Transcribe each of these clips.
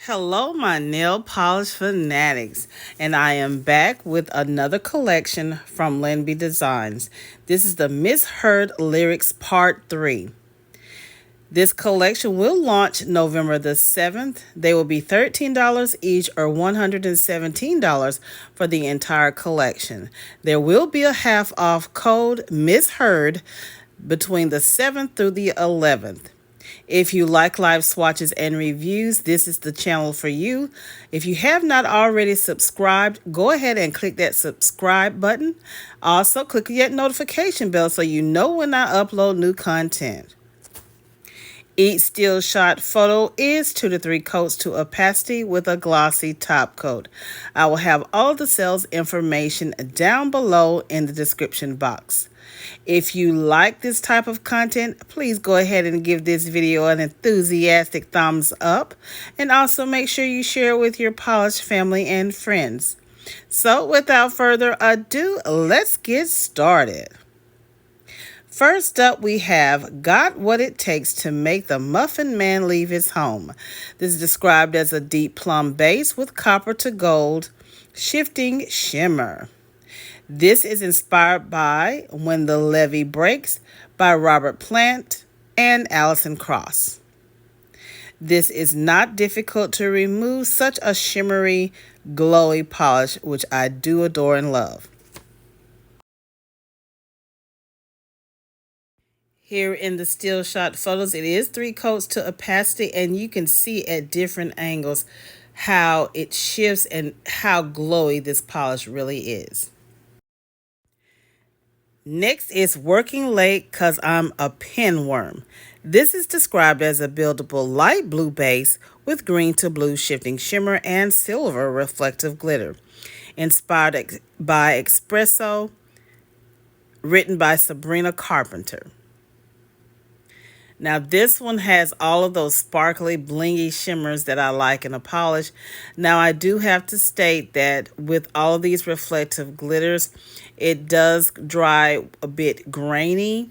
Hello, my nail polish fanatics, and I am back with another collection from Lynbdesigns. This is the Misheard Lyrics Part 3. This collection will launch November the 7th. They will be $13 each or $117 for the entire collection. There will be a half off code Misheard between the 7th through the 11th. If you like live swatches and reviews, this is the channel for you. If you have not already subscribed, go ahead and click that subscribe button. Also, click that notification bell so you know when I upload new content. Each still shot photo is 2 to 3 coats to opacity with a glossy top coat. I will have all the sales information down below in the description box. If you like this type of content, please go ahead and give this video an enthusiastic thumbs up, and also make sure you share it with your polish family and friends. So without further ado, let's get started. First up, we have Got What It Takes to Make the Muffin Man Leave His Home. This is described as a deep plum base with copper to gold shifting shimmer. This is inspired by When the Levee Breaks by Robert Plant and Alison Krauss. This is not difficult to remove, such a shimmery, glowy polish, which I do adore and love. Here in the still shot photos, it is 3 coats to opacity, and you can see at different angles how it shifts and how glowy this polish really is. Next is Workin Late, 'Cause I'm a Pinworm. This is described as a buildable light blue base with green to blue shifting shimmer and silver reflective glitter. Inspired by Espresso, written by Sabrina Carpenter. Now this one has all of those sparkly, blingy shimmers that I like in a polish. Now I do have to state that with all of these reflective glitters, it does dry a bit grainy.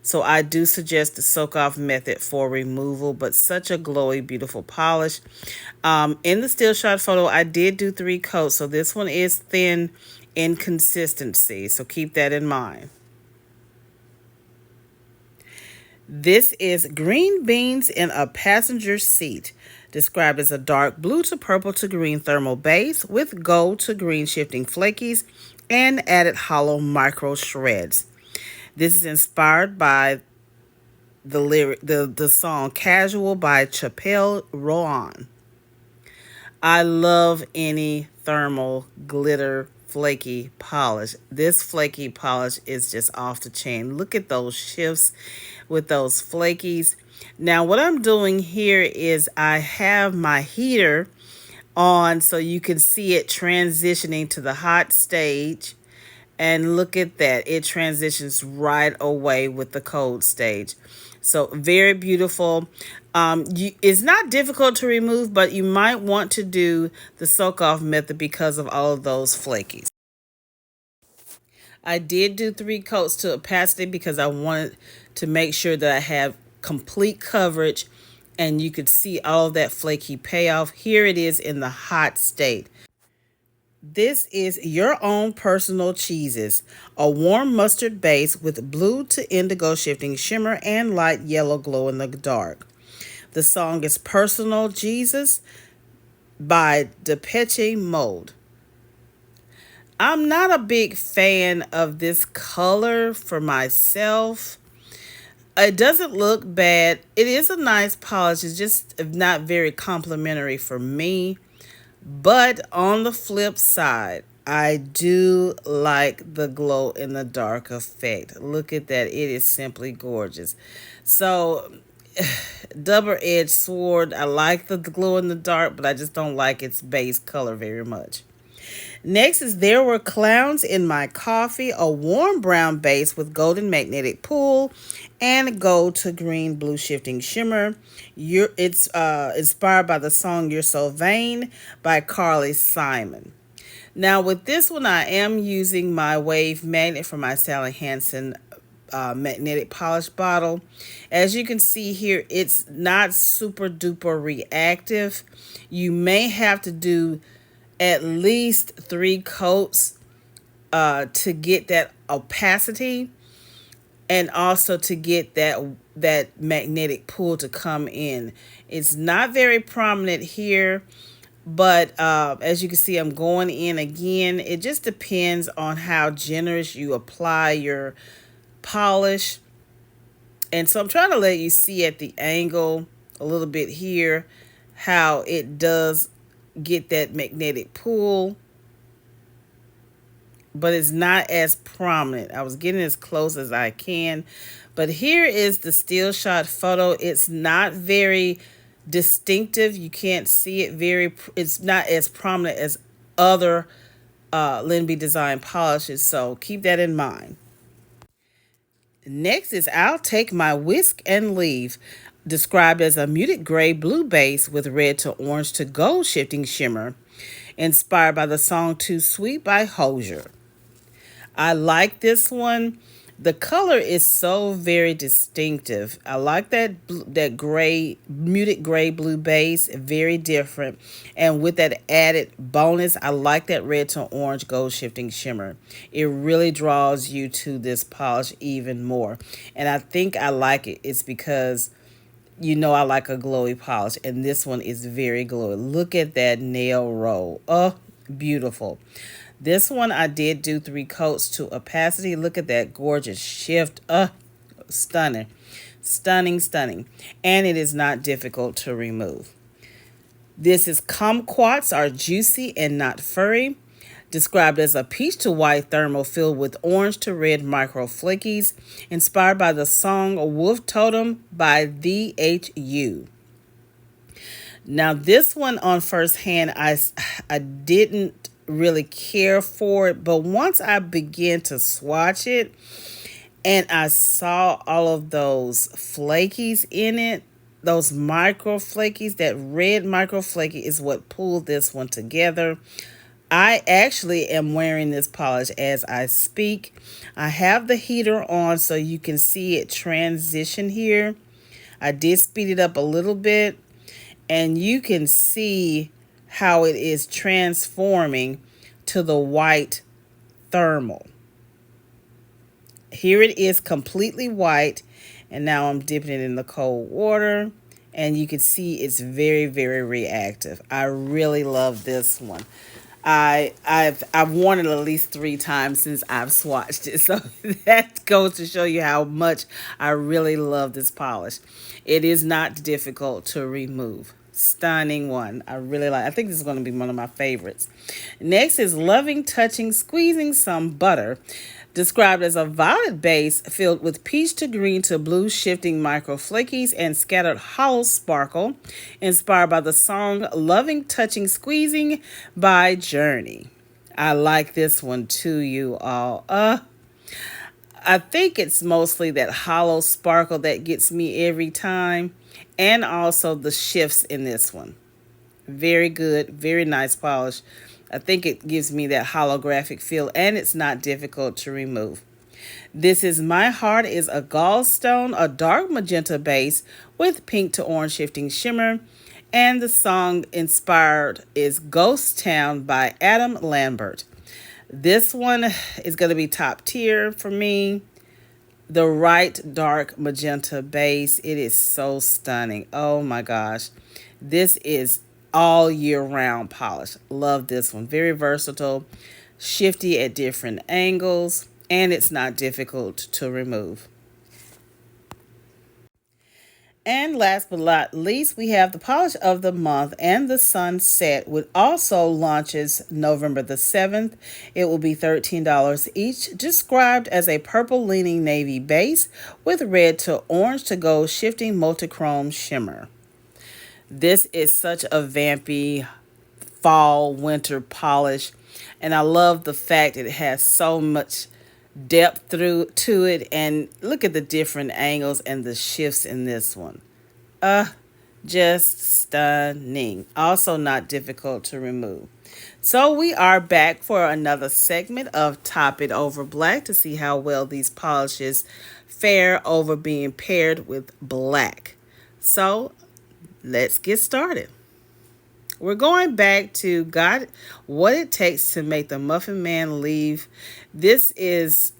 So I do suggest the soak off method for removal, but such a glowy, beautiful polish. In the still shot photo, I did do 3 coats. So this one is thin in consistency. So keep that in mind. This is Green Beans in a Passenger Seat, described as a dark blue to purple to green thermal base with gold to green shifting flakies and added hollow micro shreds. This is inspired by the song Casual by Chappell Roan. I love any thermal glitter flaky polish. This flaky polish is just off the chain. Look at those shifts with those flakies. Now what I'm doing here is I have my heater on so you can see it transitioning to the hot stage, and look at that, it transitions right away with the cold stage. So very beautiful. It's not difficult to remove, but you might want to do the soak off method because of all of those flakies. I did do 3 coats to opacity because I wanted to make sure that I have complete coverage and you could see all of that flaky payoff. Here it is in the hot state. This is Your Own Personal Jesus, a warm mustard base with blue to indigo shifting shimmer and light yellow glow in the dark. The song is Personal Jesus by Depeche Mode. I'm not a big fan of this color for myself. It doesn't look bad. It is a nice polish. It's just not very complimentary for me. But on the flip side, I do like the glow in the dark effect. Look at that. It is simply gorgeous. So, double-edged sword. I like the glow in the dark, but I just don't like its base color very much. Next is There Were Clowns in My Coffee, a warm brown base with golden magnetic pool and gold to green blue shifting shimmer. It's inspired by the song You're So Vain by Carly Simon. Now with this one, I am using my wave magnet from my Sally Hansen magnetic polish bottle. As you can see here, it's not super duper reactive. You may have to do at least 3 coats to get that opacity, and also to get that magnetic pull to come in. It's not very prominent here, but as you can see, I'm going in again. It just depends on how generous you apply your polish. And so I'm trying to let you see at the angle a little bit here how it does get that magnetic pull, but it's not as prominent. I was getting as close as I can, but here is the still shot photo. It's not very distinctive. You can't see it it's not as prominent as other Lynbdesigns polishes, so keep that in mind. Next is I'll Take My Whisk and Leave, described as a muted gray blue base with red to orange to gold shifting shimmer, inspired by the song Too Sweet by Hosier. I like this one. The color is so very distinctive. I like that gray, muted gray blue base, very different. And with that added bonus, I like that red to orange gold shifting shimmer. It really draws you to this polish even more. And I think I like it. It's because I like a glowy polish, and this one is very glowy. Look at that nail roll. Oh, beautiful. This one I did do 3 coats to opacity. Look at that gorgeous shift. Stunning. Stunning, stunning. And it is not difficult to remove. This is kumquats are juicy and not furry, described as a peach to white thermal filled with orange to red micro flakies, inspired by the song Wolf Totem by The HU. Now this one on first hand, I didn't really care for it, but once I began to swatch it and I saw all of those flakies in it, those micro flakies, that red micro flaky is what pulled this one together. I actually am wearing this polish as I speak. I have the heater on so you can see it transition here. I did speed it up a little bit, and you can see how it is transforming to the white thermal. Here it is completely white, and now I'm dipping it in the cold water, and you can see it's very, very reactive. I really love this one. I've worn it at least 3 times since I've swatched it, so that goes to show you how much I really love this polish. It is not difficult to remove. Stunning one. I really like. I think this is going to be one of my favorites. Next is Loving Touching Squeezing Some Butter, described as a violet base filled with peach to green to blue shifting micro flakies and scattered hollow sparkle, inspired by the song Loving Touching Squeezing by Journey. I like this one too, you all. I think it's mostly that hollow sparkle that gets me every time, and also the shifts in this one. Very good, very nice polish. I think it gives me that holographic feel, and it's not difficult to remove. This is My Heart is a Gallstone, a dark magenta base with pink to orange shifting shimmer, and the song inspired is Ghost Town by Adam Lambert. This one is going to be top tier for me. The right dark magenta base, it is so stunning. Oh my gosh. This is all year round polish. Love this one. Very versatile, shifty at different angles, and it's not difficult to remove. And last but not least, we have the polish of the month and the sunset, which also launches November the 7th. It will be $13 each, described as a purple leaning navy base with red to orange to gold shifting multichrome shimmer. This is such a vampy fall winter polish, and I love the fact it has so much depth to it, and look at the different angles and the shifts in this one. Just stunning. Also not difficult to remove. So we are back for another segment of Top It Over Black to see how well these polishes fare over being paired with black. So let's get started. We're going back to Got What It Takes to Make the Muffin Man Leave. This is,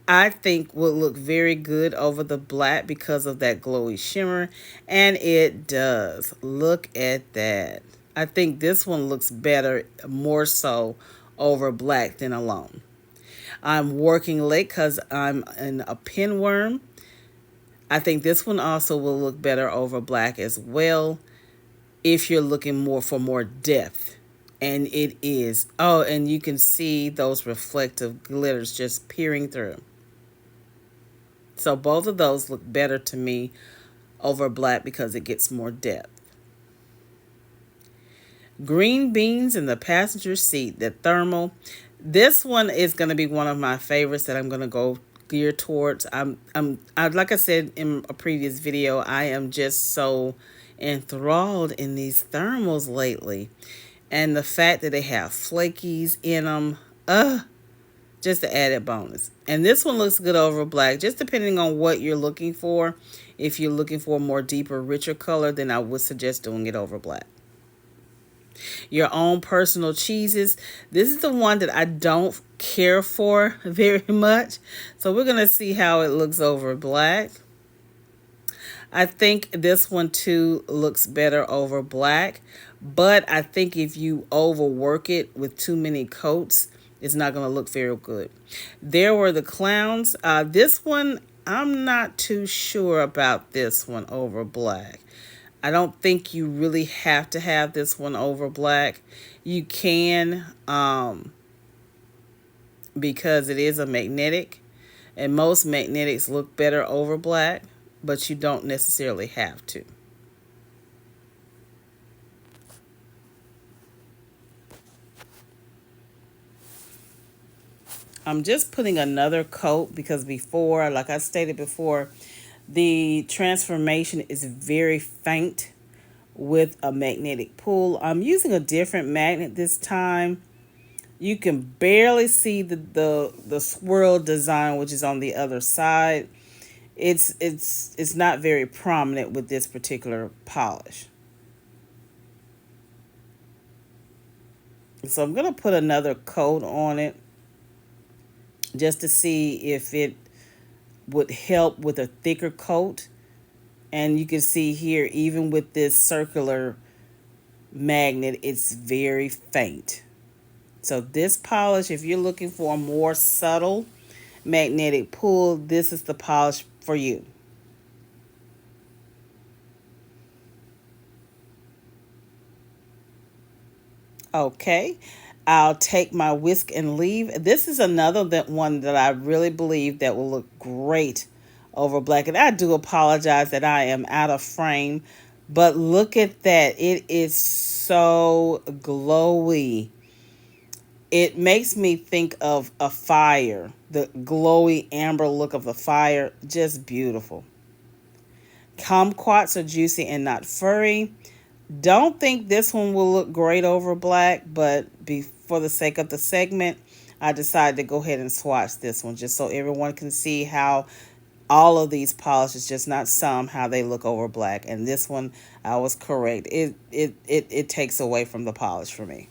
I think, will look very good over the black because of that glowy shimmer. And it does. Look at that. I think this one looks better, more so, over black than alone. I'm working late because I'm in a pinworm. I think this one also will look better over black as well if you're looking more for more depth. And it is. Oh, and you can see those reflective glitters just peering through. So both of those look better to me over black because it gets more depth. Green beans in the passenger seat, the thermal. This one is going to be one of my favorites that I'm going to go gear towards. Like I said in a previous video, I am just so enthralled in these thermals lately. And the fact that they have flakies in them, just an added bonus. And this one looks good over black, just depending on what you're looking for. If you're looking for a more deeper, richer color, then I would suggest doing it over black. Your own personal cheeses. This is the one that I don't care for very much. So we're going to see how it looks over black. I think this one too looks better over black. But I think if you overwork it with too many coats, it's not going to look very good. There were the clowns. This one, I'm not too sure about this one over black. I don't think you really have to have this one over black. You can, because it is a magnetic, and most magnetics look better over black, but you don't necessarily have to. I'm just putting another coat because before, like I stated before, the transformation is very faint with a magnetic pull. I'm using a different magnet this time. You can barely see the swirl design, which is on the other side. It's not very prominent with this particular polish. So I'm going to put another coat on it just to see if it would help with a thicker coat. And you can see here, even with this circular magnet, it's very faint. So this polish, if you're looking for a more subtle magnetic pull, this is the polish for you. Okay, I'll take my whisk and leave. This is another one that I really believe that will look great over black. And I do apologize that I am out of frame, but look at that. It is so glowy. It makes me think of a fire, the glowy amber look of the fire. Just beautiful. Kumquats are juicy and not furry. Don't think this one will look great over black, but for the sake of the segment, I decided to go ahead and swatch this one just so everyone can see how all of these polishes, just not some, how they look over black. And this one, I was correct. It takes away from the polish for me.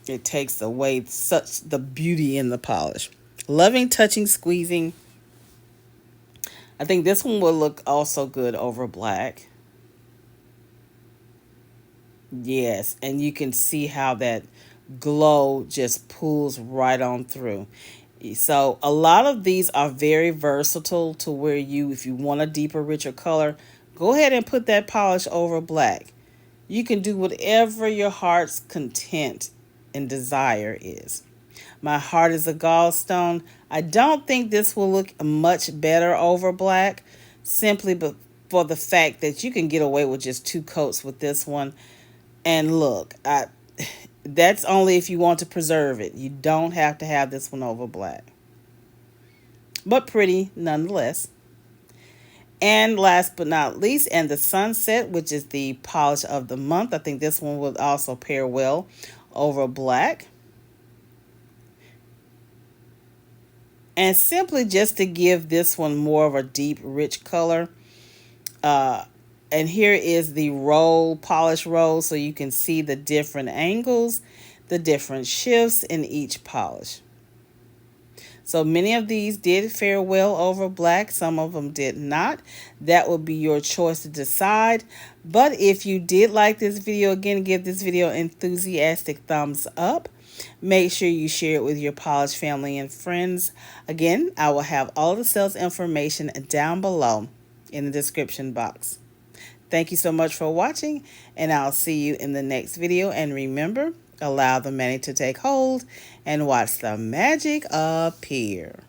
It takes away such the beauty in the polish. Loving, touching, squeezing. I think this one will look also good over black. Yes, and you can see how that glow just pulls right on through. So a lot of these are very versatile to where if you want a deeper, richer color, go ahead and put that polish over black. You can do whatever your heart's content and desire is. My heart is a gallstone. I don't think this will look much better over black, simply for the fact that you can get away with just 2 coats with this one. And look, that's only if you want to preserve it. You don't have to have this one over black. But pretty nonetheless. And last but not least, and the Sunset, which is the polish of the month. I think this one would also pair well over black. And simply just to give this one more of a deep, rich color. And here is the roll, polish roll, so you can see the different angles, the different shifts in each polish. So many of these did fare well over black. Some of them did not. That will be your choice to decide. But if you did like this video, again, give this video an enthusiastic thumbs up. Make sure you share it with your polish family and friends. Again, I will have all the sales information down below in the description box. Thank you so much for watching, and I'll see you in the next video. And remember, allow the magic to take hold and watch the magic appear.